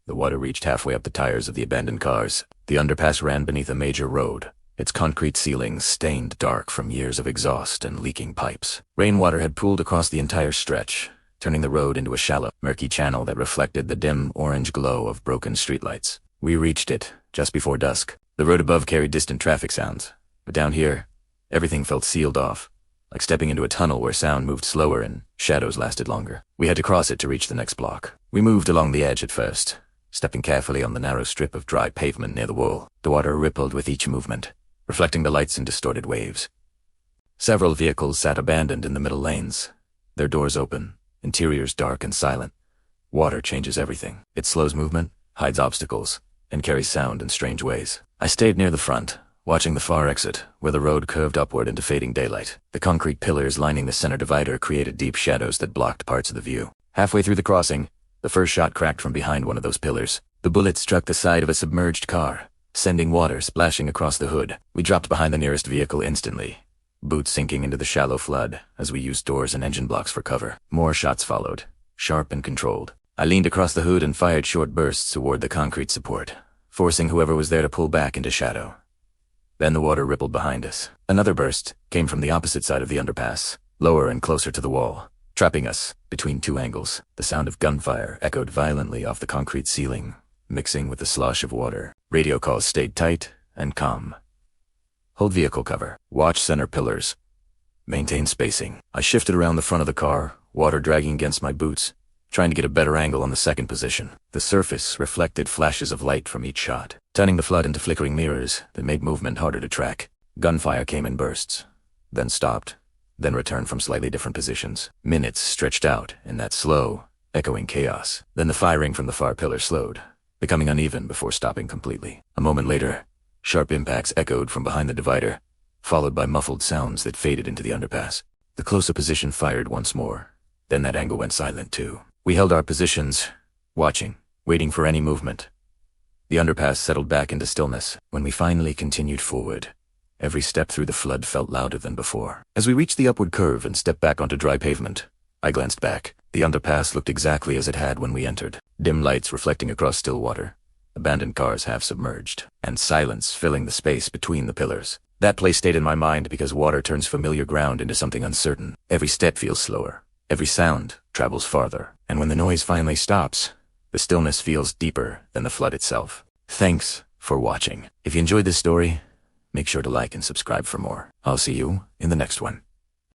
The water reached halfway up the tires of the abandoned cars. The underpass ran beneath a major road, its concrete ceilings stained dark from years of exhaust and leaking pipes. Rainwater had pooled across the entire stretch, turning the road into a shallow, murky channel that reflected the dim orange glow of broken streetlights. We reached it just before dusk. The road above carried distant traffic sounds, but down here, everything felt sealed off, like stepping into a tunnel where sound moved slower and shadows lasted longer. We had to cross it to reach the next block. We moved along the edge at first, stepping carefully on the narrow strip of dry pavement near the wall. The water rippled with each movement, reflecting the lights in distorted waves. Several vehicles sat abandoned in the middle lanes, their doors open, interiors dark and silent. Water changes everything. It slows movement, hides obstacles, and carries sound in strange ways. I stayed near the front, watching the far exit, where the road curved upward into fading daylight. The concrete pillars lining the center divider created deep shadows that blocked parts of the view. Halfway through the crossing, the first shot cracked from behind one of those pillars. The bullet struck the side of a submerged car, sending water splashing across the hood. We dropped behind the nearest vehicle instantly, boots sinking into the shallow flood as we used doors and engine blocks for cover. More shots followed, sharp and controlled. I leaned across the hood and fired short bursts toward the concrete support, forcing whoever was there to pull back into shadow. Then the water rippled behind us. Another burst came from the opposite side of the underpass, lower and closer to the wall, trapping us between two angles. The sound of gunfire echoed violently off the concrete ceiling, mixing with the slosh of water. Radio calls stayed tight and calm. Hold vehicle cover. Watch center pillars. Maintain spacing. I shifted around the front of the car, water dragging against my boots, trying to get a better angle on the second position. The surface reflected flashes of light from each shot, turning the flood into flickering mirrors that made movement harder to track. Gunfire came in bursts, then stopped, then returned from slightly different positions. Minutes stretched out in that slow, echoing chaos. Then the firing from the far pillar slowed, becoming uneven before stopping completely. A moment later, sharp impacts echoed from behind the divider, followed by muffled sounds that faded into the underpass. The closer position fired once more. Then that angle went silent too. We held our positions, watching, waiting for any movement. The underpass settled back into stillness. When we finally continued forward, every step through the flood felt louder than before. As we reached the upward curve and stepped back onto dry pavement, I glanced back. The underpass looked exactly as it had when we entered. Dim lights reflecting across still water, abandoned cars half submerged, and silence filling the space between the pillars. That place stayed in my mind because water turns familiar ground into something uncertain. Every step feels slower. Every sound travels farther. And when the noise finally stops, the stillness feels deeper than the flood itself. Thanks for watching. If you enjoyed this story, make sure to like and subscribe for more. I'll see you in the next one.